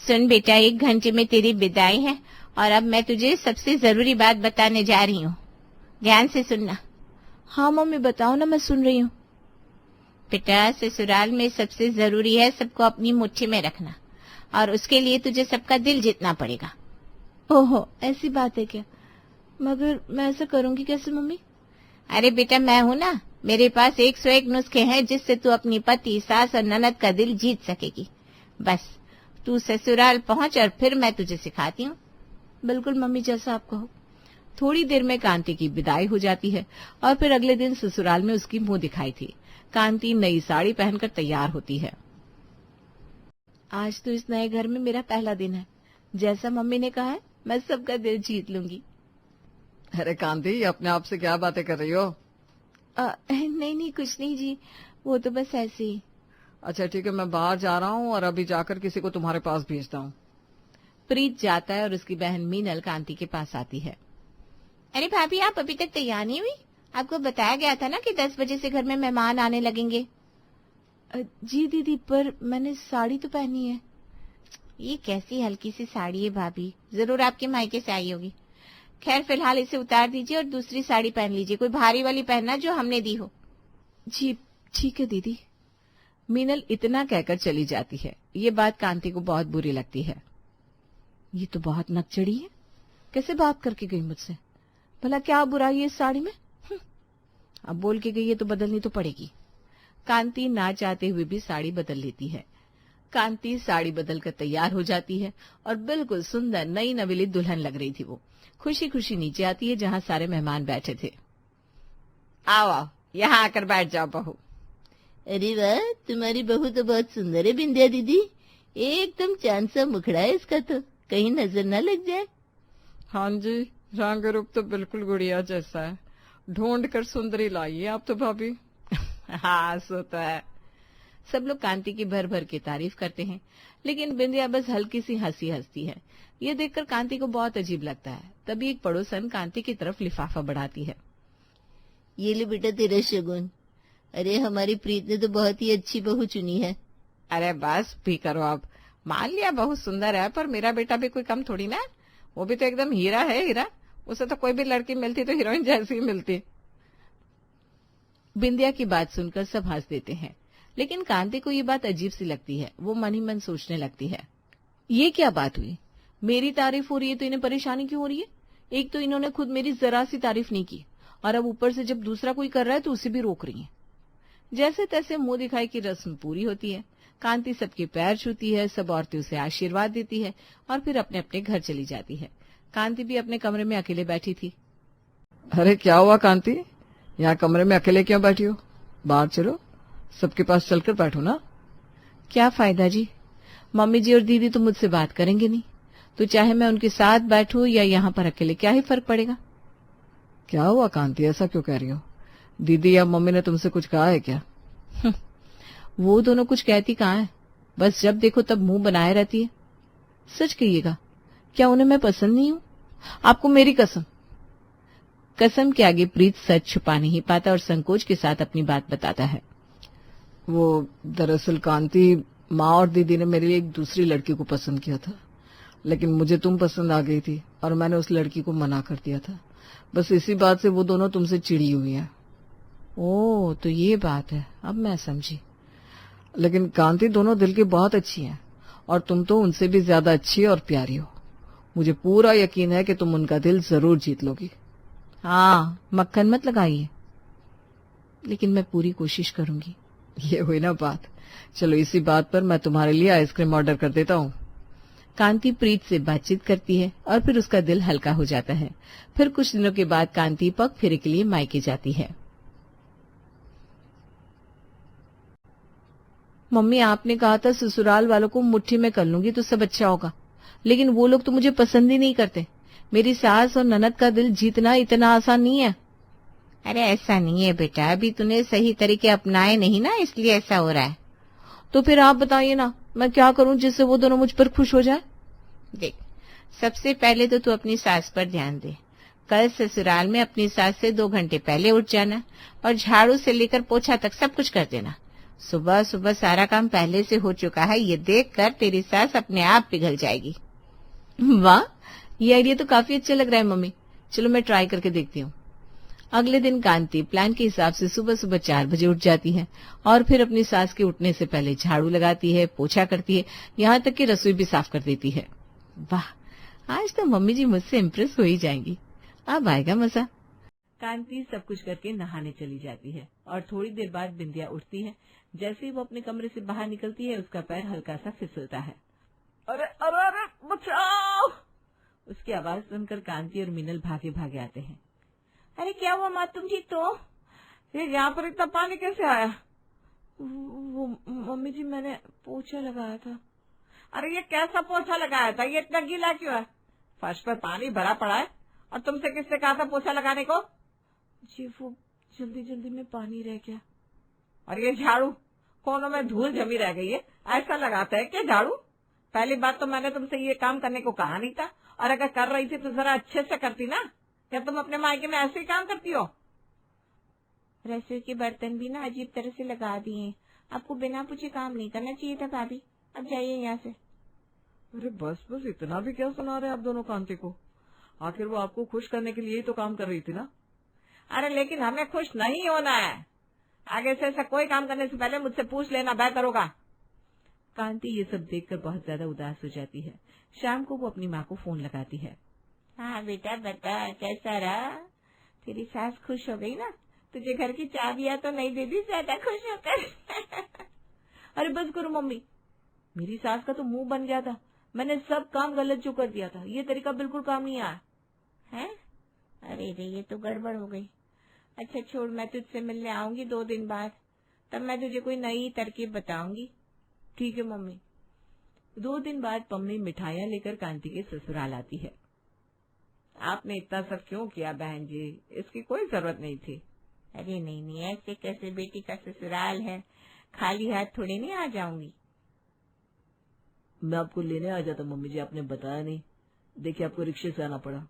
सुन बेटा, 1 घंटे में तेरी विदाई है और अब मैं तुझे सबसे जरूरी बात बताने जा रही हूँ। ध्यान से सुनना। हाँ मम्मी बताओ ना, मैं सुन रही हूँ। बेटा, ससुराल में सबसे जरूरी है सबको अपनी मुट्ठी में रखना और उसके लिए तुझे सबका दिल जीतना पड़ेगा। ओहो, ऐसी बात है क्या? मगर मैं ऐसा करूंगी कैसे मम्मी? अरे बेटा, मैं हूं ना, मेरे पास 101 नुस्खे हैं जिससे तू अपनी पति, सास और ननद का दिल जीत सकेगी। बस तू ससुराल पहुंच और फिर मैं तुझे सिखाती हूँ। बिल्कुल मम्मी, जैसा आप कहो। थोड़ी देर में कांति की विदाई हो जाती है और फिर अगले दिन ससुराल में उसकी मुंह दिखाई थी। कांति नई साड़ी पहनकर तैयार होती है। आज तो इस नए घर में मेरा पहला दिन है। जैसा मम्मी ने कहा है, मैं सबका दिल जीत लूंगी। अरे कांति, अपने आप से क्या बातें कर रही हो? नहीं कुछ नहीं जी, वो तो बस ऐसे ही। अच्छा ठीक है, मैं बाहर जा रहा हूँ और अभी जाकर किसी को तुम्हारे पास भेजता हूँ। प्रीत जाता है और उसकी बहन मीनल कांति के पास आती है। अरे भाभी, आप अभी तक तैयार नहीं हुई? आपको बताया गया था ना कि 10 बजे से घर में मेहमान आने लगेंगे। जी दीदी, पर मैंने साड़ी तो पहनी है। ये कैसी हल्की सी साड़ी है भाभी, जरूर आपके मायके से आई होगी। खैर फिलहाल इसे उतार दीजिए और दूसरी साड़ी पहन लीजिए, कोई भारी वाली पहनना जो हमने दी हो। जी ठीक है दीदी। मीनल इतना कहकर चली जाती है। ये बात कांति को बहुत बुरी लगती है। ये तो बहुत नकचड़ी है, कैसे बात करके गई मुझसे? भला क्या बुराई है इस साड़ी में? अब बोल के गई है तो बदलनी तो पड़ेगी। कांति ना चाहते हुए भी साड़ी बदल लेती है। कांति साड़ी बदलकर तैयार हो जाती है और बिल्कुल सुंदर नई नवेली दुल्हन लग रही थी। वो खुशी खुशी नीचे आती है जहाँ सारे मेहमान बैठे थे। आओ आओ, यहाँ आकर बैठ जाओ बहू। अरे वाह, तुम्हारी बहू तो बहुत सुंदर है बिंदिया दीदी, एकदम चांद सा मुखड़ा है इसका, तो कहीं नजर न लग जाए। हाँ जी, रंग रूप तो बिल्कुल गुड़िया जैसा है, ढूंढ कर सुंदरी लाई है आप तो भाभी। हाँ सो तो है। सब लोग कांति की भर भर के तारीफ करते हैं, लेकिन बिंदिया बस हल्की सी हंसी हंसती है। ये देखकर कांति को बहुत अजीब लगता है। तभी एक पड़ोसन कांति की तरफ लिफाफा बढ़ाती है। ये ले बेटा तेरा शगुन। अरे हमारी प्रीत ने तो बहुत ही अच्छी बहू चुनी है। अरे बस भी करो अब, मान लिया बहुत सुंदर है, पर मेरा बेटा भी कोई कम थोड़ी ना, वो भी तो एकदम हीरा है, हीरा। उसे तो कोई भी लड़की मिलती तो हीरोइन जैसी ही मिलती। बिंदिया की बात सुनकर सब हंस देते हैं, लेकिन कांति को ये बात अजीब सी लगती है। वो मन ही मन सोचने लगती है, ये क्या बात हुई? मेरी तारीफ हो रही है तो इन्हें परेशानी क्यों हो रही है? एक तो इन्होंने खुद मेरी जरा सी तारीफ नहीं की और अब ऊपर से जब दूसरा कोई कर रहा है तो उसे भी रोक रही है। जैसे तैसे मुंह दिखाई की रस्म पूरी होती है। कांति सबके पैर छूती है, सब औरतें उसे आशीर्वाद देती है और फिर अपने अपने घर चली जाती है। कांति भी अपने कमरे में अकेले बैठी थी। अरे क्या हुआ कांति, यहाँ कमरे में अकेले क्यों बैठी हो? बाहर चलो, सबके पास चलकर बैठो ना। क्या फायदा जी, मम्मी जी और दीदी तो मुझसे बात करेंगे नहीं, तो चाहे मैं उनके साथ बैठूं या यहाँ पर अकेले, क्या ही फर्क पड़ेगा? क्या हुआ कांति, ऐसा क्यों कह रही हो? दीदी या मम्मी ने तुमसे कुछ कहा है क्या? वो दोनों कुछ कहती कहाँ है, बस जब देखो तब मुंह बनाए रहती है। सच कहिएगा, क्या उन्हें मैं पसंद नहीं हूँ? आपको मेरी कसम। कसम के आगे प्रीत सच छुपा नहीं पाता और संकोच के साथ अपनी बात बताता है। वो दरअसल कांति, माँ और दीदी ने मेरे लिए एक दूसरी लड़की को पसंद किया था, लेकिन मुझे तुम पसंद आ गई थी और मैंने उस लड़की को मना कर दिया था। बस इसी बात से वो दोनों तुमसे चिड़ी हुई हैं। ओह, तो ये बात है, अब मैं समझी। लेकिन कांति, दोनों दिल की बहुत अच्छी हैं और तुम तो उनसे भी ज्यादा अच्छी और प्यारी हो। मुझे पूरा यकीन है कि तुम उनका दिल जरूर जीत लोगी। हाँ, मक्खन मत लगाइए, लेकिन मैं पूरी कोशिश करूंगी। ये हुई ना बात। चलो इसी बात पर मैं तुम्हारे लिए आइसक्रीम ऑर्डर कर देता हूँ। कांति प्रीत से बातचीत करती है और फिर उसका दिल हल्का हो जाता है। फिर कुछ दिनों के बाद कांति पग फेरे के लिए मायके जाती है। मम्मी, आपने कहा था ससुराल वालों को मुट्ठी में कर लूंगी तो सब अच्छा होगा, लेकिन वो लोग तो मुझे पसंद ही नहीं करते। मेरी सास और ननद का दिल जीतना इतना आसान नहीं है। अरे ऐसा नहीं है बेटा, अभी तूने सही तरीके अपनाए नहीं ना, इसलिए ऐसा हो रहा है। तो फिर आप बताइए ना, मैं क्या करूं जिससे वो दोनों मुझ पर खुश हो जाए? देख, सबसे पहले तो तू अपनी सास पर ध्यान दे। कल ससुराल में अपनी सास से 2 घंटे पहले उठ जाना और झाड़ू से लेकर पोछा तक सब कुछ कर देना। सुबह सुबह सारा काम पहले से हो चुका है, ये देखकर तेरी सास अपने आप पिघल जाएगी। वाह, ये आइडिया तो काफी अच्छा लग रहा है मम्मी, चलो मैं ट्राई करके देखती हूँ। अगले दिन कांति प्लान के हिसाब से सुबह सुबह 4 बजे उठ जाती है और फिर अपनी सास के उठने से पहले झाड़ू लगाती है, पोछा करती है, यहाँ तक कि रसोई भी साफ कर देती है। वाह, आज तो मम्मी जी मुझसे इम्प्रेस हो ही जाएंगी, अब आएगा मजा। कांति सब कुछ करके नहाने चली जाती है और थोड़ी देर बाद बिंदिया उठती है। जैसे ही वो अपने कमरे से बाहर निकलती है, उसका पैर हल्का सा फिसलता है। अरे अरे अरे बचाओ! उसकी आवाज सुनकर कांति और मीनल भागे भागे आते हैं। अरे क्या हुआ माँ, तुम ठीक तो? ये यहाँ पर इतना पानी कैसे आया? वो मम्मी जी, मैंने पोछा लगाया था। अरे ये कैसा पोछा लगाया था? ये इतना गीला क्यों है? फर्श पर पानी भरा पड़ा है और तुमसे किसने कहा था पोछा लगाने को? जी वो जल्दी जल्दी में पानी रह गया। और ये झाड़ू कोनों में धूल जमी रह गई है, ऐसा लगाता है क्या झाड़ू? पहली बात तो मैंने तुमसे ये काम करने को कहा नहीं था, और अगर कर रही थी तो जरा अच्छे से करती ना। क्या तुम अपने मायके में ऐसे ही काम करती हो? रसोई के बर्तन भी ना अजीब तरह से लगा दिए, आपको बिना पूछे काम नहीं करना चाहिए था भाभी, अब जाइए यहाँ से। अरे बस बस, इतना भी क्या सुना रहे आप दोनों कांति को? आखिर वो आपको खुश करने के लिए ही तो काम कर रही थी ना। अरे लेकिन हमें खुश नहीं होना है, आगे से ऐसा कोई काम करने से पहले मुझसे पूछ लेना बेहतर होगा। कांति ये सब देखकर बहुत ज्यादा उदास हो जाती है। शाम को वो अपनी माँ को फोन लगाती है। हाँ बेटा बता, कैसा रहा? तेरी सास खुश हो गई ना? तुझे घर की चाबियां तो नहीं दे दी ज्यादा खुश होकर? अरे बस करो मम्मी, मेरी सास का तो मुंह बन गया था। मैंने सब काम गलत जो कर दिया था, ये तरीका बिल्कुल काम नहीं आया है। अरे रे, ये तो गड़बड़ हो गई। अच्छा छोड़, मैं तुझसे मिलने आऊंगी 2 दिन बाद, तब मैं तुझे कोई नई तरकीब बताऊंगी। ठीक है मम्मी। 2 दिन बाद पम्मी मिठाइयाँ लेकर कांति के ससुराल आती है। आपने इतना सब क्यों किया बहन जी? इसकी कोई जरूरत नहीं थी। अरे नहीं नहीं, ऐसे कैसे? बेटी का ससुराल है, खाली हाथ थोड़ी नहीं आ जाऊंगी। मैं आपको लेने आ जाता मम्मी जी, आपने बताया नहीं। देखिए आपको रिक्शे से आना पड़ा।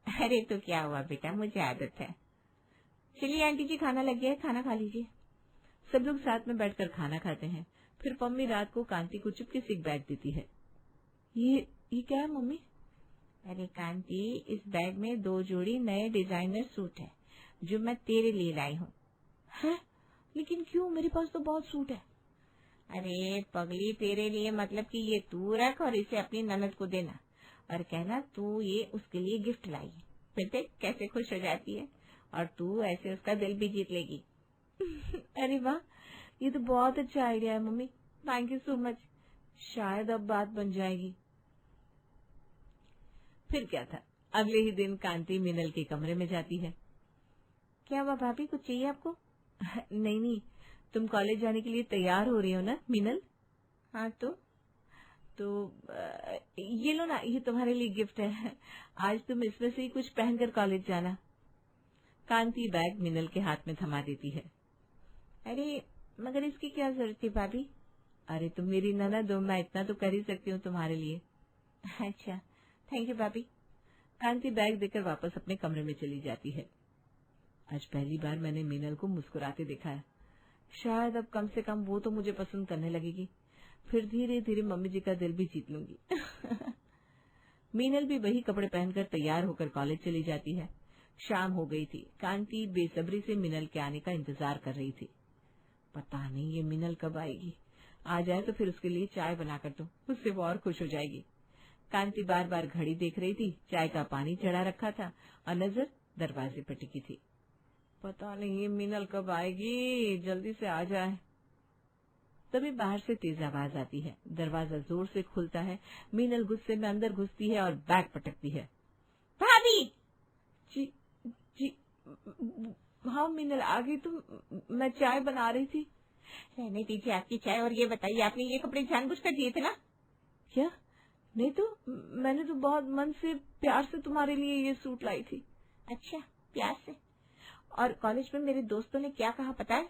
अरे तो क्या हुआ बेटा, मुझे आदत है। चलिए आंटी जी, खाना लग गया है, खाना खा लीजिए। सब लोग साथ में बैठकर खाना खाते हैं। फिर पम्मी रात को कांति को चुपके से एक बैग देती है। ये क्या है मम्मी? अरे कांति, इस बैग में 2 जोड़ी नए डिजाइनर सूट है जो मैं तेरे लिए लाई हूँ। है? लेकिन क्यों? मेरे पास तो बहुत सूट है। अरे पगली, तेरे लिए मतलब कि ये तू रख और इसे अपनी ननद को देना और कहना तू ये उसके लिए गिफ्ट लाई है। फिर देख कैसे खुश हो जाती है, और तू ऐसे उसका दिल भी जीत लेगी। अरे वाह, ये तो बहुत अच्छा आइडिया है mummy, thank you so much. शायद अब बात बन जाएगी। फिर क्या था, अगले ही दिन कांति मीनल के कमरे में जाती है। क्या हुआ भाभी, कुछ चाहिए आपको? नहीं, तुम कॉलेज जाने के लिए तैयार हो रही हो ना मीनल? हाँ तो ये लो ना, ये तुम्हारे लिए गिफ्ट है। आज तुम इसमें से ही कुछ पहनकर कॉलेज जाना। कांति बैग मीनल के हाथ में थमा देती है। अरे मगर इसकी क्या जरूरत थी भाभी? अरे तुम मेरी ननद हो, मैं इतना तो कर ही सकती हूँ तुम्हारे लिए। अच्छा थैंक यू भाभी। कांति बैग देकर वापस अपने कमरे में चली जाती है। आज पहली बार मैंने मीनल को मुस्कुराते देखा है। शायद अब कम से कम वो तो मुझे पसंद करने लगेगी, फिर धीरे धीरे मम्मी जी का दिल भी जीत लूंगी। मीनल भी वही कपड़े पहनकर तैयार होकर कॉलेज चली जाती है। शाम हो गई थी। कांति बेसब्री से मीनल के आने का इंतजार कर रही थी। पता नहीं ये मीनल कब आएगी। आ जाए तो फिर उसके लिए चाय बनाकर दूं, उससे वो और खुश हो जाएगी। कांति बार बार घड़ी देख रही थी, चाय का पानी चढ़ा रखा था और नजर दरवाजे पर टिकी थी। पता नहीं ये मीनल कब आएगी, जल्दी से आ जाए। तभी बाहर से तेज आवाज आती है। दरवाजा जोर से खुलता है। मीनल गुस्से में अंदर घुसती है और बैग पटकती है। भाभी! जी जी हाँ मीनल, आ गई तुम? मैं चाय बना रही थी। रहने दीजिए आपकी चाय, और ये बताइए आपने ये कपड़े जानबूझकर दिए थे ना? क्या? नहीं तो मैंने तो बहुत मन से प्यार से तुम्हारे लिए ये सूट लाई थी। अच्छा प्यार से? और कॉलेज में मेरे दोस्तों ने क्या कहा पता है?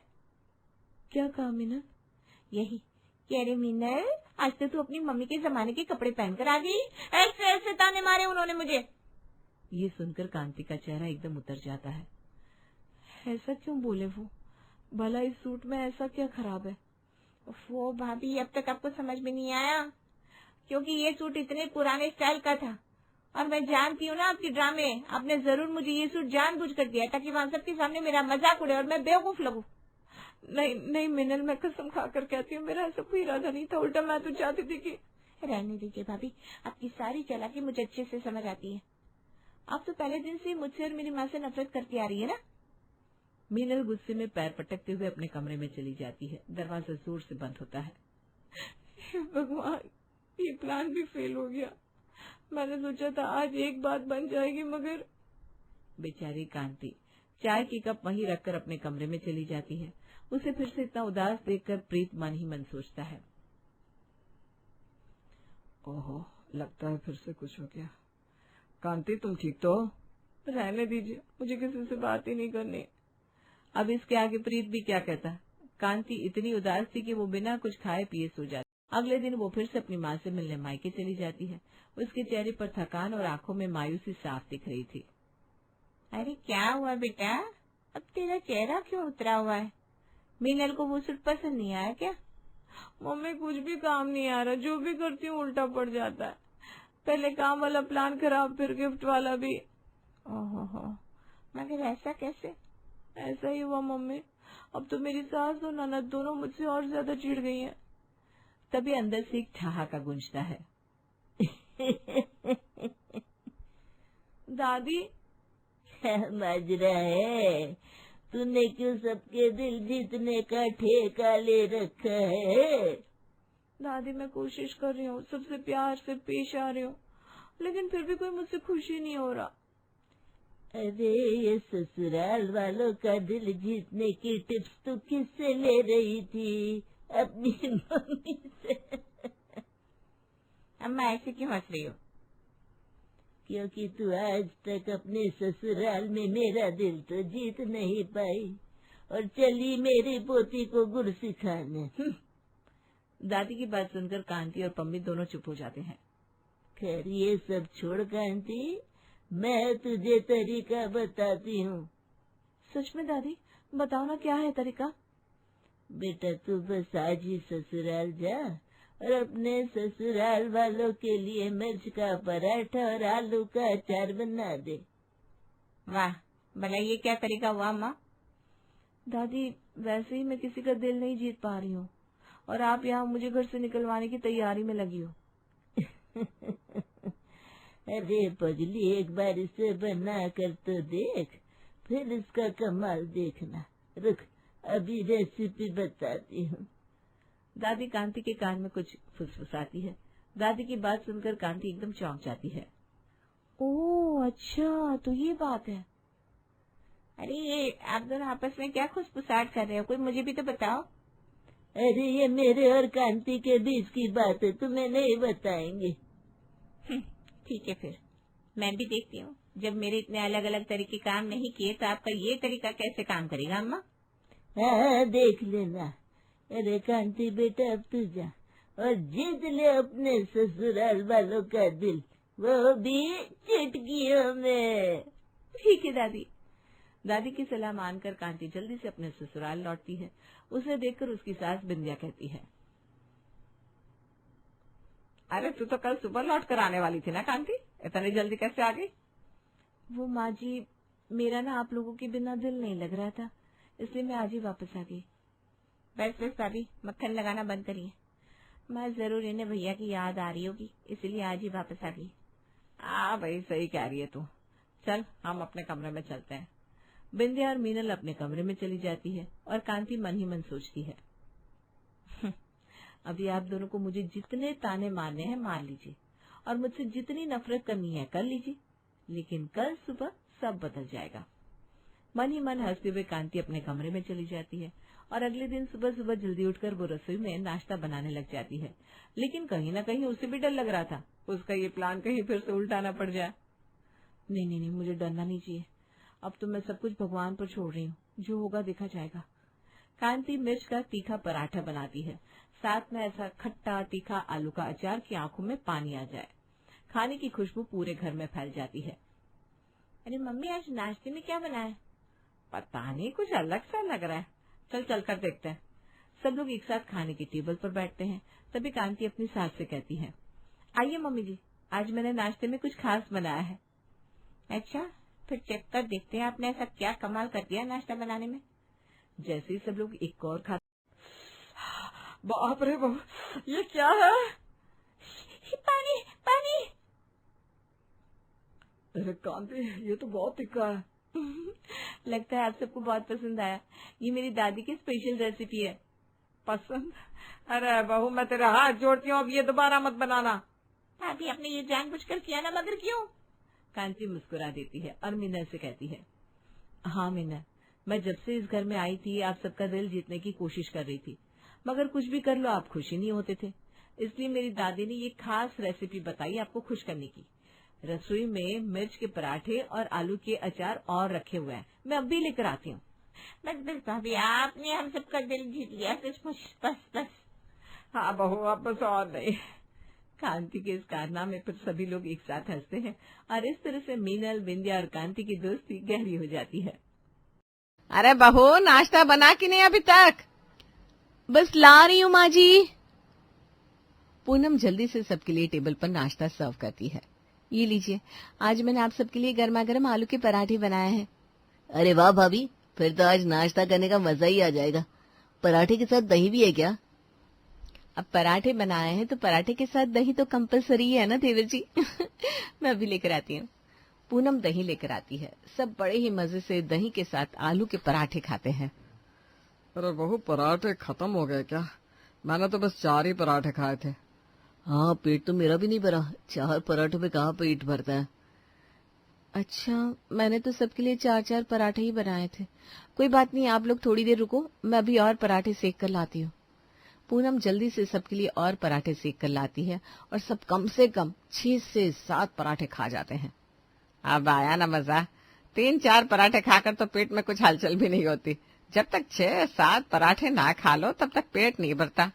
क्या कहा मीनल? यही कि अरे मीनल, आज तो तू अपनी मम्मी के जमाने के कपड़े पहनकर आ गई। ऐसे ऐसे ताने मारे उन्होंने मुझे। ये सुनकर कांति का चेहरा एकदम उतर जाता है। ऐसा क्यों बोले वो? भला इस सूट में ऐसा क्या खराब है? वो भाभी, अब तक आपको समझ में नहीं आया? क्योंकि ये सूट इतने पुराने स्टाइल का था और मैं जानती हूँ ना आपके ड्रामे। आपने जरूर मुझे ये सूट जानबूझ कर दिया ताकि वहाँ सबके सामने मेरा मजाक उड़े और मैं बेवकूफ लगूं। नहीं नहीं मिनल, मैं कसम खाकर कहती हूँ, मेरा ऐसा कोई इरादा नहीं था। उल्टा मैं तो चाहती थी कि... रहने दीजिए भाभी, आपकी सारी चालाकी मुझे अच्छे से समझ आती है। आप तो पहले दिन से मुझसे और मेरी माँ से नफरत करती आ रही है ना। मीनल गुस्से में पैर पटकते हुए अपने कमरे में चली जाती है। दरवाजा जोर से बंद होता है। भगवान, ये प्लान भी फेल हो गया। मैंने सोचा था आज एक बात बन जाएगी, मगर... बेचारी कांति चाय की कप वहीं रखकर अपने कमरे में चली जाती है। उसे फिर से इतना उदास देखकर प्रीत मन ही मन सोचता है, ओहो, लगता है फिर से कुछ हो गया। कांति, तुम ठीक तो हो? रहने दीजिए, मुझे किसी से बात ही नहीं करनी। अब इसके आगे प्रीत भी क्या कहता। कांति इतनी उदास थी कि वो बिना कुछ खाए पिए सो जाती। अगले दिन वो फिर से अपनी माँ से मिलने मायके चली जाती है। उसके चेहरे पर थकान और आंखों में मायूसी साफ दिख रही थी। अरे क्या हुआ बेटा, अब तेरा चेहरा क्यों उतरा हुआ है? मीनल को वो सूट पसंद नहीं आया क्या? मम्मी, कुछ भी काम नहीं आ रहा, जो भी करती हूँ उल्टा पड़ जाता है। पहले काम वाला प्लान खराब, फिर गिफ्ट वाला भी। ओहो, मगर ऐसा कैसे? ऐसा ही हुआ मम्मी। अब तो मेरी सास और ननद दोनों मुझसे और ज्यादा चिढ़ गई हैं। तभी अंदर से एक ठहाका गूंजता है। दादी, माजरा है, तूने क्यों सबके दिल जीतने का ठेका ले रखा है? दादी, मैं कोशिश कर रही हूँ, सबसे प्यार से पेश आ रही हूँ, लेकिन फिर भी कोई मुझसे खुशी नहीं हो रहा। अरे ये ससुराल वालों का दिल जीतने की टिप्स तू किससे ले रही थी? अपनी मम्मी से। अम्मा, ऐसे क्यों हंस रही हो? क्योंकि तू आज तक अपने ससुराल में मेरा दिल तो जीत नहीं पाई और चली मेरी पोती को गुड़ सिखाने। दादी की बात सुनकर कांति और पम्मी दोनों चुप हो जाते हैं। खैर ये सब छोड़ कांति, मैं तुझे तरीका बताती हूँ। सच में दादी? बताओ ना, क्या है तरीका? बेटा, तू बस आज ही ससुराल जा और अपने ससुराल वालों के लिए मिर्च का पराठा और आलू का अचार बना दे। वाह, भला ये क्या तरीका हुआ अम्मा? दादी, वैसे ही मैं किसी का दिल नहीं जीत पा रही हूँ और आप यहाँ मुझे घर से निकलवाने की तैयारी में लगी हो। अरे पगली, एक बार इसे बना कर तो देख, फिर इसका कमाल देखना। रुक, अभी रेसिपी बताती हूँ। दादी कांति के कान में कुछ फुसफुसाती है। दादी की बात सुनकर कांति एकदम चौंक जाती है। ओह अच्छा, तो ये बात है। अरे ये आप दोनों आपस में क्या खुसफुसाहट कर रहे हो? कोई मुझे भी तो बताओ। अरे ये मेरे और कांति के बीच की बात है, तुम्हें नहीं बताएंगे। ठीक है, फिर मैं भी देखती हूँ। जब मेरे इतने अलग अलग तरीके काम नहीं किए तो आपका ये तरीका कैसे काम करेगा अम्मा? हाँ, देख लेना। अरे कांति बेटा, अब तू जा और जीत ले अपने ससुराल वालों का दिल, वो भी चुटकियों में। ठीक है दादी। दादी की सलाह मानकर कांति जल्दी से अपने ससुराल लौटती है। उसे देखकर उसकी सास बिंदिया कहती है, अरे तू तो कल सुबह लौट कर आने वाली थी ना कांति, इतनी जल्दी कैसे आ गई? वो माँ जी, मेरा ना आप लोगों के बिना दिल नहीं लग रहा था, इसलिए मैं आज ही वापस आ गई। बस भाभी, मक्खन लगाना बंद करिए। मैं जरूर इन्हें भैया की याद आ रही होगी, इसलिए आज ही वापस आ गई। भाई सही कह रही है तू। चल हम अपने कमरे में चलते हैं। बिंदिया और मीनल अपने कमरे में चली जाती है और कांति मन ही मन सोचती है, अभी आप दोनों को मुझे जितने ताने मारने हैं मार लीजिए और मुझसे जितनी नफरत करनी है कर लीजिए, लेकिन कल सुबह सब बदल जाएगा। मन ही मन हंसते हुए कांति अपने कमरे में चली जाती है और अगले दिन सुबह सुबह जल्दी उठकर वो रसोई में नाश्ता बनाने लग जाती है। लेकिन कहीं न कहीं उसे भी डर लग रहा था, उसका ये प्लान कहीं फिर से उल्टा न पड़ जाए। नहीं नहीं नहीं, मुझे डरना नहीं चाहिए। अब तो मैं सब कुछ भगवान पर छोड़ रही हूँ, जो होगा देखा जाएगा। कांति मिर्च का तीखा पराठा बनाती है, साथ में ऐसा खट्टा तीखा आलू का अचार कि आंखों में पानी आ जाए। खाने की खुशबू पूरे घर में फैल जाती है। अरे मम्मी, आज नाश्ते में क्या बना है? पता नहीं, कुछ अलग सा लग रहा है। चल चल कर देखते हैं। सब लोग एक साथ खाने की टेबल पर बैठते हैं। तभी कांति अपनी सास से कहती है, आइए मम्मी जी, आज मैंने नाश्ते में कुछ खास बनाया है। अच्छा, फिर चेक कर देखते हैं आपने ऐसा क्या कमाल कर दिया नाश्ता बनाने में। जैसे ही सब लोग एक और खाते, बाप रे बाप, ये क्या है? पानी पानी। अरे कांति, ये तो बहुत तिक्का है। लगता है आप सबको बहुत पसंद आया। ये मेरी दादी की स्पेशल रेसिपी है। पसंद? अरे बहू, मैं तेरा हाथ जोड़ती हूँ, अब ये दोबारा मत बनाना। भाभी, आपने ये जानबूझकर किया ना, मगर क्यों? कांति मुस्कुरा देती है और मीना से कहती है, हाँ मीना, मैं जब से इस घर में आई थी आप सबका दिल जीतने की कोशिश कर रही थी, मगर कुछ भी कर लो आप खुश ही नहीं होते थे। इसलिए मेरी दादी ने ये खास रेसिपी बताई आपको खुश करने की। रसोई में मिर्च के पराठे और आलू के अचार और रखे हुए हैं, मैं अब भी लेकर आती हूँ। बस भाभी, आपने हम सबका दिल जीत लिया, सचमुच। बस बस। हाँ बहू, अब बस और नहीं। कांति के इस कारनामे पर सभी लोग एक साथ हंसते हैं और इस तरह से मीनल, बिंदिया और कांति की दोस्ती गहरी हो जाती है। अरे बहू, नाश्ता बना कि नहीं अभी तक? बस ला रही हूँ माँ जी। पूनम जल्दी से सबके लिए टेबल पर नाश्ता सर्व करती है। ये लीजिए, आज मैंने आप सबके लिए गर्मा गर्म आलू के पराठे बनाए हैं। अरे वाह भाभी, फिर तो आज नाश्ता करने का मजा ही आ जाएगा। पराठे के साथ दही भी है क्या? अब पराठे बनाए हैं तो पराठे के साथ दही तो कंपलसरी है ना देवर जी। मैं अभी लेकर आती हूँ। पूनम दही लेकर आती है। सब बड़े ही मजे से दही के साथ आलू के पराठे खाते हैं। अरे बहू, पराठे खत्म हो गए क्या? मैंने तो बस 4 ही पराठे खाए थे। हाँ, पेट तो मेरा भी नहीं भरा। 4 पराठों पे कहाँ पेट भरता है। अच्छा, मैंने तो सबके लिए 4-4 पराठे ही बनाए थे। कोई बात नहीं, आप लोग थोड़ी देर रुको, मैं अभी और पराठे सेक कर लाती हूँ। पूनम जल्दी से सबके लिए और पराठे सेक कर लाती है और सब कम से कम 6 से 7 पराठे खा जाते हैं। अब आया ना मजा। 3-4 पराठे खाकर तो पेट में कुछ हलचल भी नहीं होती। जब तक 6-7 पराठे ना खा लो तब तक पेट नहीं भरता।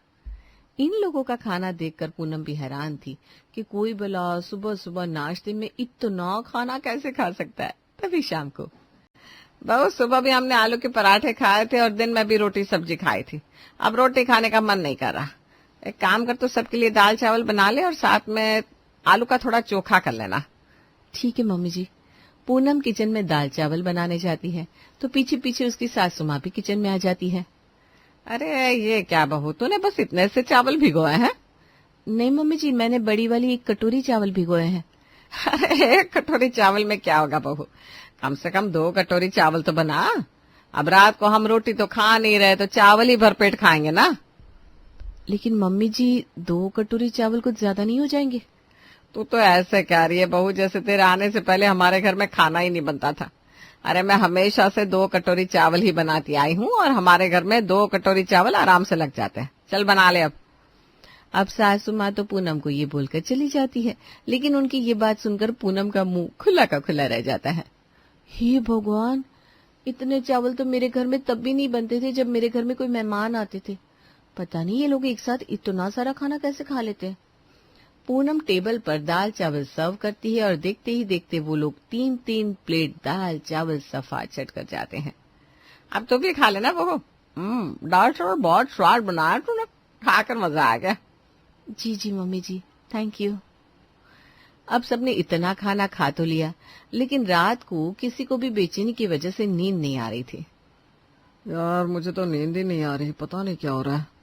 इन लोगों का खाना देखकर पूनम भी हैरान थी कि कोई भला सुबह सुबह नाश्ते में इतना खाना कैसे खा सकता है। तभी शाम को, बहुत सुबह भी हमने आलू के पराठे खाए थे और दिन में भी रोटी सब्जी खाई थी। अब रोटी खाने का मन नहीं कर रहा। एक काम कर, तो सबके लिए दाल चावल बना ले और साथ में आलू का थोड़ा चोखा कर लेना। ठीक है मम्मी जी। पूनम किचन में दाल चावल बनाने जाती है तो पीछे पीछे उसकी सासू माँ भी किचन में आ जाती है। अरे ये क्या बहू, तूने बस इतने से चावल भिगोए हैं? नहीं मम्मी जी, मैंने बड़ी वाली 1 कटोरी चावल भिगोए हैं। अरे 1 कटोरी चावल में क्या होगा बहू, कम से कम 2 कटोरी चावल तो बना। अब रात को हम रोटी तो खा नहीं रहे तो चावल ही भरपेट खाएंगे ना। लेकिन मम्मी जी, 2 कटोरी चावल कुछ ज्यादा नहीं हो जाएंगे? तू तो ऐसे कह रही है बहू जैसे तेरे आने से पहले हमारे घर में खाना ही नहीं बनता था। अरे मैं हमेशा से 2 कटोरी चावल ही बनाती आई हूँ और हमारे घर में 2 कटोरी चावल आराम से लग जाते हैं। चल बना ले अब सासू माँ तो पूनम को ये बोलकर चली जाती है, लेकिन उनकी ये बात सुनकर पूनम का मुंह खुला का खुला रह जाता है। हे भगवान, इतने चावल तो मेरे घर में तब भी नहीं बनते थे जब मेरे घर में कोई मेहमान आते थे। पता नहीं ये लोग एक साथ इतना सारा खाना कैसे खा लेते हैं। पूनम टेबल पर दाल चावल सर्व करती है और देखते ही देखते वो लोग 3-3 प्लेट दाल चावल सफा चट कर जाते हैं। अब तो भी खा लेना बहू। दाल चावल बहुत स्वाद बनाया तूने, खाकर मजा आ गया। जी जी मम्मी जी, थैंक यू। अब सबने इतना खाना खा तो लिया, लेकिन रात को किसी को भी बेचैनी की वजह से नींद नहीं आ रही थी। यार मुझे तो नींद ही नहीं आ रही, पता नहीं क्या हो रहा है।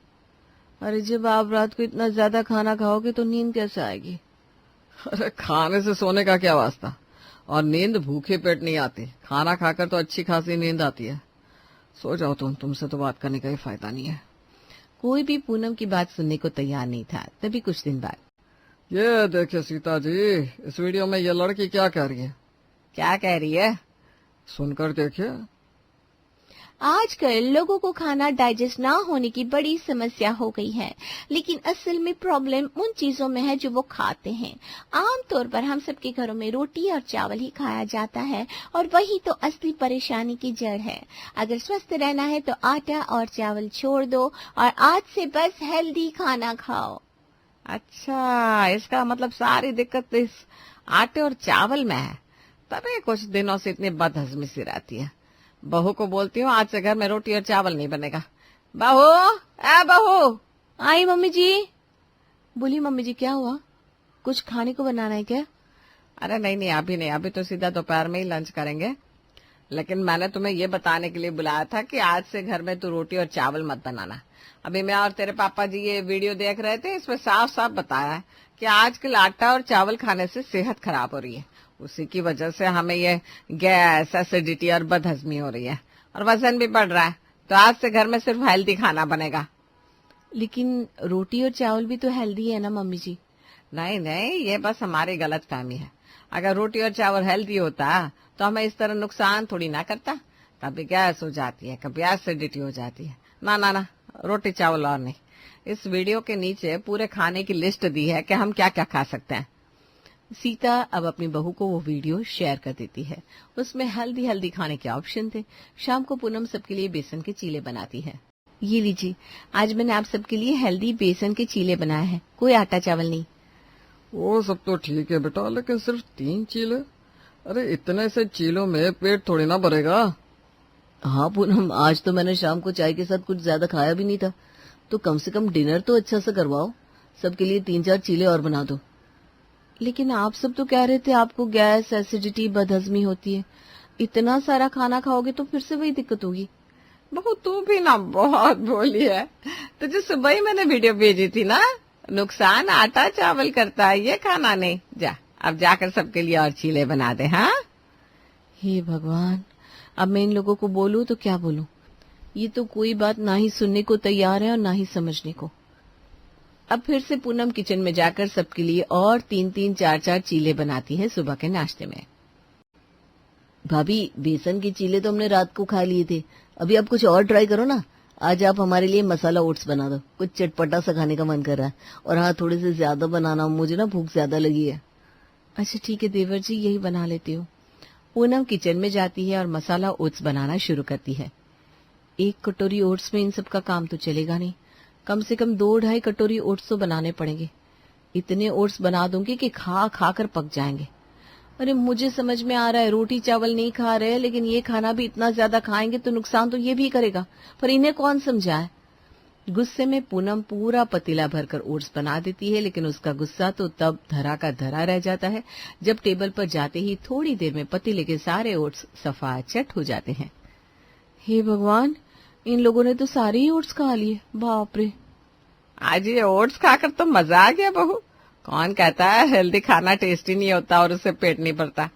अरे जब आप रात को इतना ज्यादा खाना खाओगे तो नींद कैसे आएगी? अरे खाने से सोने का क्या वास्ता, और नींद भूखे पेट नहीं आती, खाना खाकर तो अच्छी खासी नींद आती है। सो जाओ तुमसे तो बात करने का ही फायदा नहीं है। कोई भी पूनम की बात सुनने को तैयार नहीं था। तभी कुछ दिन बाद, ये देखिए सीता जी, इस वीडियो में ये लड़की क्या कह रही है? क्या कह रही है? सुनकर देखिए। आजकल लोगों को खाना डाइजेस्ट ना होने की बड़ी समस्या हो गई है, लेकिन असल में प्रॉब्लम उन चीजों में है जो वो खाते हैं। आमतौर पर हम सबके घरों में रोटी और चावल ही खाया जाता है और वही तो असली परेशानी की जड़ है। अगर स्वस्थ रहना है तो आटा और चावल छोड़ दो और आज से बस हेल्दी खाना खाओ। अच्छा, इसका मतलब सारी दिक्कत इस आटे और चावल में है, तभी कुछ दिनों से इतनी बदहजमी सी रहती है। बहू को बोलती हूँ आज से घर में रोटी और चावल नहीं बनेगा, बहू, ए बहू। आई मम्मी जी। बोली मम्मी जी, क्या हुआ? कुछ खाने को बनाना है क्या? अरे नहीं नहीं, अभी नहीं, अभी तो सीधा दोपहर में ही लंच करेंगे। लेकिन मैंने तुम्हें ये बताने के लिए बुलाया था कि आज से घर में तू रोटी और चावल मत बनाना। अभी मैं और तेरे पापा जी ये वीडियो देख रहे थे, इसमें साफ साफ बताया है कि आजकल आटा और चावल खाने से सेहत खराब हो रही है। उसी की वजह से हमें ये गैस, एसिडिटी और बदहजमी हो रही है और वजन भी बढ़ रहा है। तो आज से घर में सिर्फ हेल्दी खाना बनेगा। लेकिन रोटी और चावल भी तो हेल्दी है ना मम्मी जी। नहीं नहीं, ये बस हमारी गलत फहमी है। अगर रोटी और चावल हेल्दी होता तो हमें इस तरह नुकसान थोड़ी ना करता। कभी गैस हो जाती है, कभी एसिडिटी हो जाती है। ना ना ना, रोटी चावल और नहीं। इस वीडियो के नीचे पूरे खाने की लिस्ट दी है कि हम क्या क्या खा सकते हैं। सीता अब अपनी बहू को वो वीडियो शेयर कर देती है। उसमें हेल्दी हेल्दी खाने के ऑप्शन थे। शाम को पूनम सबके लिए बेसन के चीले बनाती है। ये लीजिए, आज मैंने आप सबके लिए हेल्दी बेसन के चीले बनाए हैं, कोई आटा चावल नहीं। वो सब तो ठीक है बेटा, लेकिन सिर्फ 3 चीले? अरे इतने से चीलों में पेट थोड़ी ना भरेगा। हाँ पूनम, आज तो मैंने शाम को चाय के साथ कुछ ज्यादा खाया भी नहीं था, तो कम से कम डिनर तो अच्छा से करवाओ। सबके लिए 3-4 चीले और बना दो। लेकिन आप सब तो कह रहे थे आपको गैस, एसिडिटी, बदहजमी होती है। इतना सारा खाना खाओगे तो फिर से वही दिक्कत होगी। बहू तू भी ना बहुत बोली है। तुझे सुबह ही मैंने वीडियो भेजी थी ना, नुकसान आटा चावल करता है, ये खाना नहीं। जा अब जाकर सबके लिए और चीले बना दे। हाँ, हे भगवान, अब मैं इन लोगों को बोलूं तो क्या बोलूं? ये तो कोई बात ना ही सुनने को तैयार है और ना ही समझने को। अब फिर से पूनम किचन में जाकर सबके लिए और 3-3, 4-4 चीले बनाती है सुबह के नाश्ते में। भाभी, बेसन के चीले तो हमने रात को खा लिए थे, अभी आप कुछ और ट्राई करो ना। आज आप हमारे लिए मसाला ओट्स बना दो, कुछ चटपटा सा खाने का मन कर रहा है। और हाँ, थोड़े से ज्यादा बनाना, मुझे ना भूख ज्यादा लगी है। अच्छा ठीक है देवर जी, यही बना लेती हूँ। पूनम किचन में जाती है और मसाला ओट्स बनाना शुरू करती है। 1 कटोरी ओट्स में इन सब का काम तो चलेगा नहीं, कम से कम 2-2.5 कटोरी ओट्स तो बनाने पड़ेंगे। इतने ओट्स बना दूंगी कि खा खा कर पक जाएंगे। अरे मुझे समझ में आ रहा है रोटी चावल नहीं खा रहे, लेकिन ये खाना भी इतना ज्यादा खाएंगे तो नुकसान तो ये भी करेगा, पर इन्हें कौन समझाए। गुस्से में पूनम पूरा पतीला भरकर ओट्स बना देती है, लेकिन उसका गुस्सा तो तब धरा का धरा रह जाता है जब टेबल पर जाते ही थोड़ी देर में पतीले के सारे ओट्स सफाचट हो जाते हैं। हे भगवान, इन लोगों ने तो सारे ही ओट्स खा लिए। बाप रे, आज ये ओट्स खाकर तो मजा आ गया बहू। कौन कहता है हेल्दी खाना टेस्टी नहीं होता और उससे पेट नहीं भरता?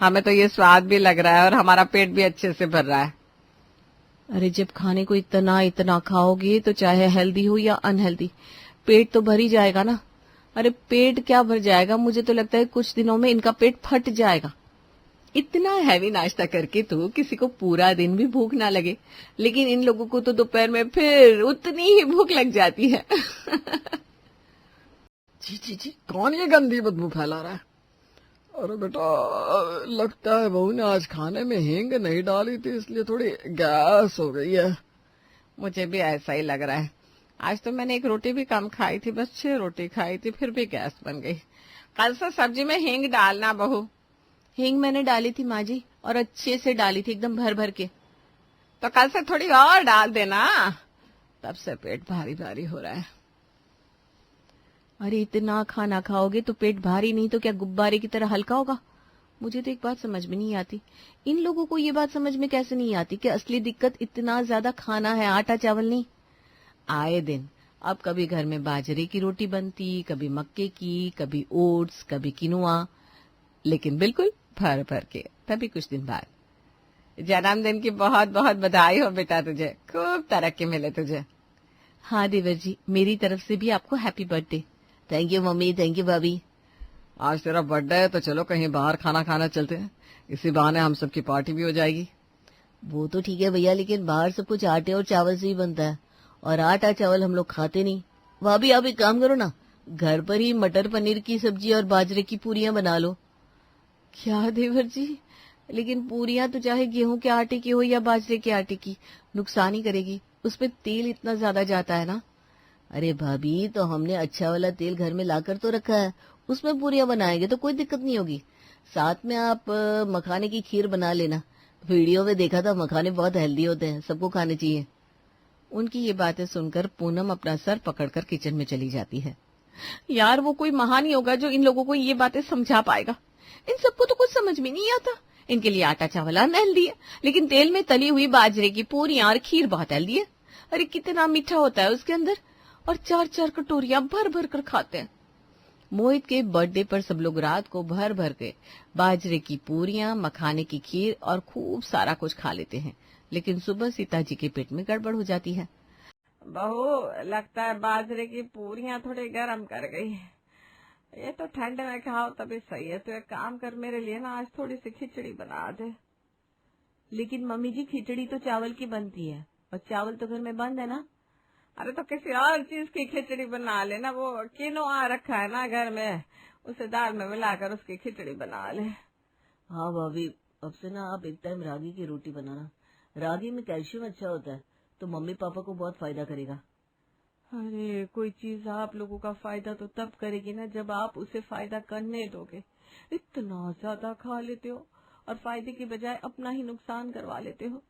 हमें तो ये स्वाद भी लग रहा है और हमारा पेट भी अच्छे से भर रहा है। अरे जब खाने को इतना इतना खाओगे तो चाहे हेल्दी हो या अनहेल्दी, पेट तो भर ही जाएगा ना। अरे पेट क्या भर जाएगा, मुझे तो लगता है कुछ दिनों में इनका पेट फट जाएगा। इतना हैवी नाश्ता करके तो किसी को पूरा दिन भी भूख ना लगे, लेकिन इन लोगों को तो दोपहर में फिर उतनी ही भूख लग जाती है। जी जी जी, कौन ये गंदी बदबू फैला रहा है? अरे बेटा, लगता है बहू ने आज खाने में हींग नहीं डाली थी, इसलिए थोड़ी गैस हो गई है। मुझे भी ऐसा ही लग रहा है। आज तो मैंने 1 रोटी भी कम खाई थी, बस 6 रोटी खाई थी, फिर भी गैस बन गई। कल से सब्जी में हींग डालना बहू। हींग मैंने डाली थी माँ जी, और अच्छे से डाली थी, एकदम भर भर के। तो कल से थोड़ी और डाल देना, तब से पेट भारी भारी हो रहा है। अरे इतना खाना खाओगे तो पेट भारी नहीं तो क्या गुब्बारे की तरह हल्का होगा? मुझे तो एक बात समझ में नहीं आती, इन लोगों को ये बात समझ में कैसे नहीं आती कि असली दिक्कत इतना ज्यादा खाना है, आटा चावल नहीं। आए दिन अब कभी घर में बाजरे की रोटी बनती, कभी मक्के की, कभी ओट्स, कभी किनुआ, लेकिन बिल्कुल भर भर के। तभी कुछ दिन बाद जन्मदिन की बहुत बहुत बधाई हो बेटा, तुझे खूब तरक्की मिले तुझे। हाँ देवर जी, मेरी तरफ से भी आपको happy birthday. Thank you mummy, thank you भाभी। आज तेरा बर्थडे है तो चलो कहीं बाहर खाना खाना चलते हैं, इसी बहाने हम सबकी पार्टी भी हो जाएगी। वो तो ठीक है भैया, लेकिन बाहर सब कुछ आटे और चावल से ही बनता है, और आटा चावल हम लोग खाते नहीं। भाभी आप एक काम करो ना, घर पर ही मटर पनीर की सब्जी और बाजरे की पूरियां बना लो। क्या देवर जी, लेकिन पूरियां तो चाहे गेहूं के आटे की हो या बाजरे के आटे की, नुकसान ही करेगी, उसमें तेल इतना ज्यादा जाता है ना। अरे भाभी, तो हमने अच्छा वाला तेल घर में लाकर तो रखा है, उसमें पूरियां बनाएंगे तो कोई दिक्कत नहीं होगी। साथ में आप मखाने की खीर बना लेना। वीडियो में देखा था, मखाने बहुत हेल्दी होते हैं, सबको खाने चाहिए। उनकी ये बातें सुनकर पूनम अपना सर पकड़कर किचन में चली जाती है। यार वो कोई महान ही होगा जो इन लोगों को ये बातें समझा पाएगा। इन सबको तो कुछ समझ में नहीं आता। इनके लिए आटा चावल अनहेल्दी है, लेकिन तेल में तली हुई बाजरे की पूरियां और खीर बहुत हेल्दी है। अरे कितना मीठा होता है उसके अंदर, और 4-4 कटोरियां भर भर कर खाते हैं। मोहित के बर्थडे पर सब लोग रात को भर भर के बाजरे की पूरियां, मखाने की खीर और खूब सारा कुछ खा लेते हैं, लेकिन सुबह सीता जी के पेट में गड़बड़ हो जाती है। बहू, लगता है बाजरे की पूरियां थोड़ी गर्म कर गई। ये तो ठंड में खाओ तभी सही है। तो एक काम कर, मेरे लिए ना आज थोड़ी सी खिचड़ी बना दे। लेकिन मम्मी जी, खिचड़ी तो चावल की बनती है और चावल तो घर में बंद है ना। अरे तो किसी और चीज की खिचड़ी बना लेना। वो किनोआ रखा है ना घर में, उसे दाल में मिलाकर उसकी खिचड़ी बना ले। हाँ भाभी, अब से ना आप एक टाइम रागी की रोटी बनाना। रागी में कैल्शियम अच्छा होता है, तो मम्मी पापा को बहुत फायदा करेगा। अरे कोई चीज आप लोगों का फायदा तो तब करेगी ना जब आप उसे फायदा करने दोगे। इतना ज्यादा खा लेते हो और फायदे की बजाय अपना ही नुकसान करवा लेते हो।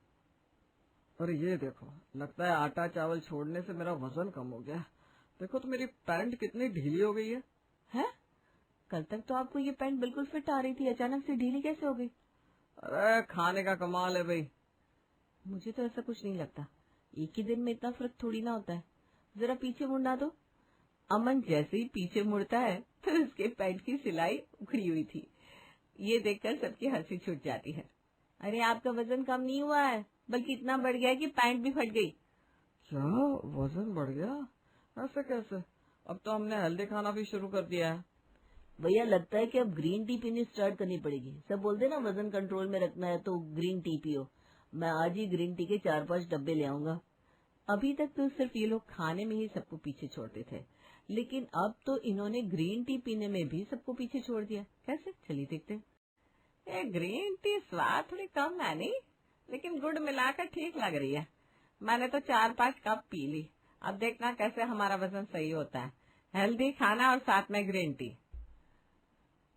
अरे ये देखो, लगता है आटा चावल छोड़ने से मेरा वजन कम हो गया। देखो तो मेरी पैंट कितनी ढीली हो गई है। हैं? कल तक तो आपको ये पैंट बिल्कुल फिट आ रही थी, अचानक से ढीली कैसे हो गई? अरे खाने का कमाल है भाई। मुझे तो ऐसा कुछ नहीं लगता। एक ही दिन में इतना फर्क थोड़ी ना होता है। जरा पीछे मुड़ना दो। अमन जैसे ही पीछे मुड़ता है तो उसके पैंट की सिलाई उखड़ी हुई थी। ये देखकर सबकी हंसी छूट जाती है। अरे आपका वजन कम नहीं हुआ है, बल्कि इतना बढ़ गया है कि पैंट भी फट गई। क्या वजन बढ़ गया? ऐसे कैसे? अब तो हमने हेल्दी खाना भी शुरू कर दिया है। भैया, लगता है कि अब ग्रीन टी पीनी स्टार्ट करनी पड़ेगी। सब बोलते हैं ना वजन कंट्रोल में रखना है तो ग्रीन टी पियो। मैं आज ही ग्रीन टी के 4-5 डब्बे ले आऊंगा। अभी तक तो सिर्फ ये लोग खाने में ही सबको पीछे छोड़ते थे, लेकिन अब तो इन्होंने ग्रीन टी पीने में भी सबको पीछे छोड़ दिया। कैसे? चलिए देखते हैं। ये ग्रीन टी स्वाद थोड़ी कम है नहीं, लेकिन गुड़ मिलाकर ठीक लग रही है। मैंने तो 4-5 कप पी ली। अब देखना कैसे हमारा वजन सही होता है। हेल्दी खाना और साथ में ग्रीन टी।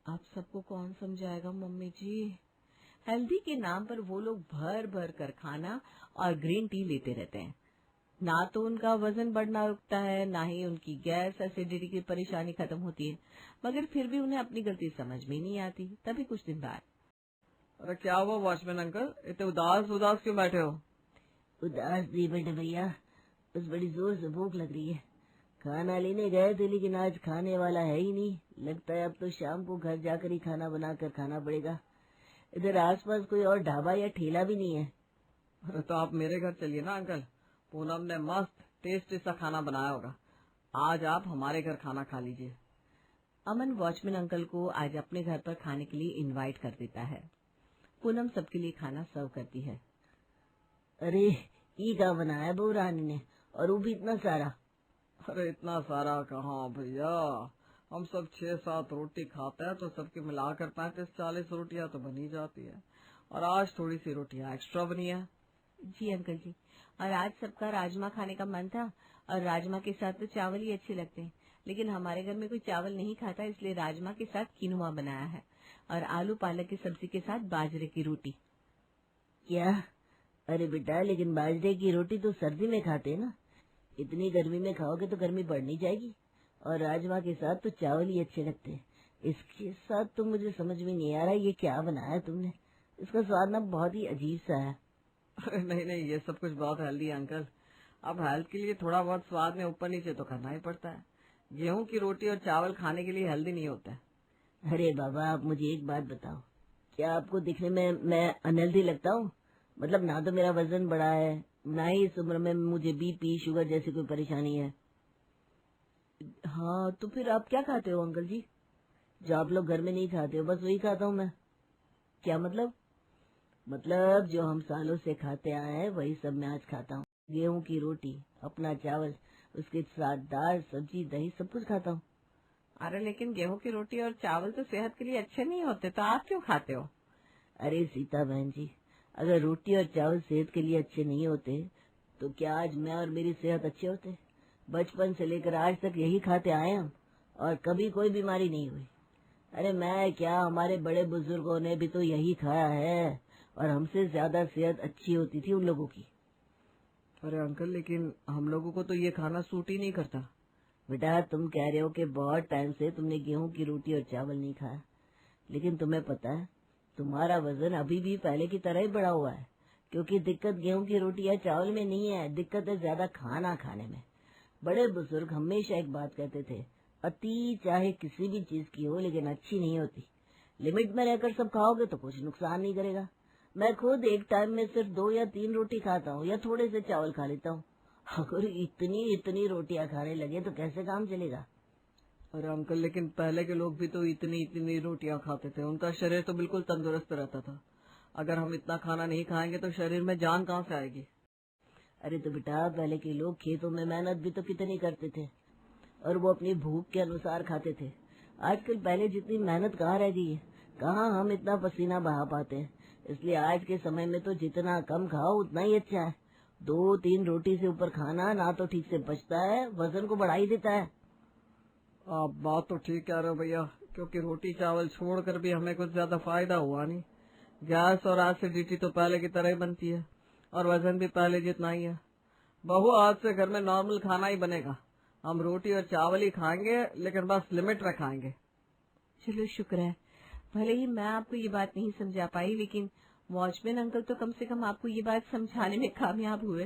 अब सबको कौन समझाएगा मम्मी जी। हेल्दी के नाम पर वो लोग भर भर कर खाना और ग्रीन टी लेते रहते हैं। ना तो उनका वजन बढ़ना रुकता है, ना ही उनकी गैस एसिडिटी की परेशानी खत्म होती है, मगर फिर भी उन्हें अपनी गलती समझ में नहीं आती। तभी कुछ दिन बाद, अरे क्या हुआ वॉचमैन अंकल, इतने उदास उदास क्यों बैठे हो? उदास नहीं बेटे भैया, बस बड़ी जोर से भूख लग रही है। खाना लेने गए थे लेकिन आज खाने वाला है ही नहीं। लगता है अब तो शाम को घर जाकर ही खाना बनाकर खाना पड़ेगा। इधर आसपास कोई और ढाबा या ठेला भी नहीं है। अरे तो आप मेरे घर चलिए ना अंकल, पूनम ने मस्त टेस्टी सा खाना बनाया होगा। आज आप हमारे घर खाना खा लीजिए। अमन वॉचमैन अंकल को आज अपने घर पर खाने के लिए इनवाइट कर देता है। पूनम सबके लिए खाना सर्व करती है। अरे ये क्या बनाया बहू रानी ने, और वो भी इतना सारा। अरे इतना सारा कहाँ भैया, हम सब 6-7 रोटी खाते हैं तो सबके मिलाकर 35-40 रोटियां तो बनी जाती है, और आज थोड़ी सी रोटियां एक्स्ट्रा बनी है। जी अंकल जी, और आज सबका राजमा खाने का मन था, और राजमा के साथ तो चावल ही अच्छे लगते हैं, लेकिन हमारे घर में कोई चावल नहीं खाता, इसलिए राजमा के साथ किनुआ बनाया है और आलू पालक की सब्जी के साथ बाजरे की रोटी। क्या? अरे बेटा, लेकिन बाजरे की रोटी तो सर्दी में खाते हैं ना। इतनी गर्मी में खाओगे तो गर्मी बढ़ नहीं जाएगी। और राजमा के साथ तो चावल ही अच्छे लगते हैं। इसके साथ तो मुझे समझ में नहीं आ रहा ये क्या बनाया तुमने। इसका स्वाद ना बहुत ही अजीब सा है। अरे नहीं नहीं, ये सब कुछ बहुत हेल्दी है अंकल। अब हेल्थ के लिए थोड़ा बहुत स्वाद में ऊपर नीचे तो करना ही पड़ता है। गेहूं की रोटी और चावल खाने के लिए हेल्दी नहीं होता है। अरे बाबा, आप मुझे एक बात बताओ, क्या आपको दिखने में मैं अनहेल्दी लगता हूँ? मतलब ना तो मेरा वजन बढ़ा है, ना ही इस उम्र में मुझे बीपी शुगर जैसी कोई परेशानी है। हाँ, तो फिर आप क्या खाते हो अंकल जी? जो आप लोग घर में नहीं खाते हो, बस वही खाता हूँ मैं। क्या मतलब? मतलब जो हम सालों से खाते आए हैं वही सब मैं आज खाता हूँ। गेहूं की रोटी, अपना चावल, उसके साथ दाल सब्जी दही सब कुछ खाता हूँ। अरे लेकिन गेहूं की रोटी और चावल तो सेहत के लिए अच्छे नहीं होते, तो आप क्यों खाते हो? अरे सीता बहन जी, अगर रोटी और चावल सेहत के लिए अच्छे नहीं होते तो क्या आज मैं और मेरी सेहत अच्छे होते? बचपन से लेकर आज तक यही खाते आए हम, और कभी कोई बीमारी नहीं हुई। अरे मैं क्या, हमारे बड़े बुजुर्गों ने भी तो यही खाया है, और हमसे ज्यादा सेहत अच्छी होती थी उन लोगों की। अरे अंकल, लेकिन हम लोगों को तो ये खाना सूट ही नहीं करता। बेटा, तुम कह रहे हो कि बहुत टाइम से तुमने गेहूं की रोटी और चावल नहीं खाया, लेकिन तुम्हें पता है तुम्हारा वजन अभी भी पहले की तरह ही बढ़ा हुआ है। क्योंकि दिक्कत गेहूं की रोटी या चावल में नहीं है, दिक्कत है ज्यादा खाना खाने में। बड़े बुजुर्ग हमेशा एक बात कहते थे, अति चाहे किसी भी चीज की हो लेकिन अच्छी नहीं होती। लिमिट में रहकर सब खाओगे तो कुछ नुकसान नहीं करेगा। मैं खुद एक टाइम में सिर्फ 2 या 3 रोटी खाता हूँ या थोड़े से चावल खा लेता हूँ। अगर इतनी इतनी रोटियां खाने लगे तो कैसे काम चलेगा। अरे अंकल, लेकिन पहले के लोग भी तो इतनी इतनी रोटियां खाते थे, उनका शरीर तो बिल्कुल तंदुरुस्त रहता था। अगर हम इतना खाना नहीं खाएंगे तो शरीर में जान कहाँ से आएगी। अरे तो बेटा, पहले के लोग खेतों में मेहनत भी तो कितनी करते थे और वो अपनी भूख के अनुसार खाते थे। आजकल पहले जितनी मेहनत कहाँ रह गई है, कहाँ हम इतना पसीना बहा पाते हैं। इसलिए आज के समय में तो जितना कम खाओ उतना ही अच्छा है। 2-3 रोटी से ऊपर खाना ना तो ठीक से पचता है, वजन को बढ़ा ही देता है। आप बात तो ठीक कह रहे हो भैया, क्योंकि रोटी चावल छोड़कर भी हमें कुछ ज्यादा फायदा हुआ नहीं। गैस और एसिडिटी तो पहले की तरह ही बनती है और वजन भी पहले जितना ही है। बहू, आज से घर में नॉर्मल खाना ही बनेगा। हम रोटी और चावल ही खाएंगे, लेकिन बस लिमिट में खाएंगे। चलो शुक्र है, भले ही मैं आपको ये बात नहीं समझा पाई, लेकिन वॉचमैन अंकल तो कम से कम आपको ये बात समझाने में कामयाब हुए।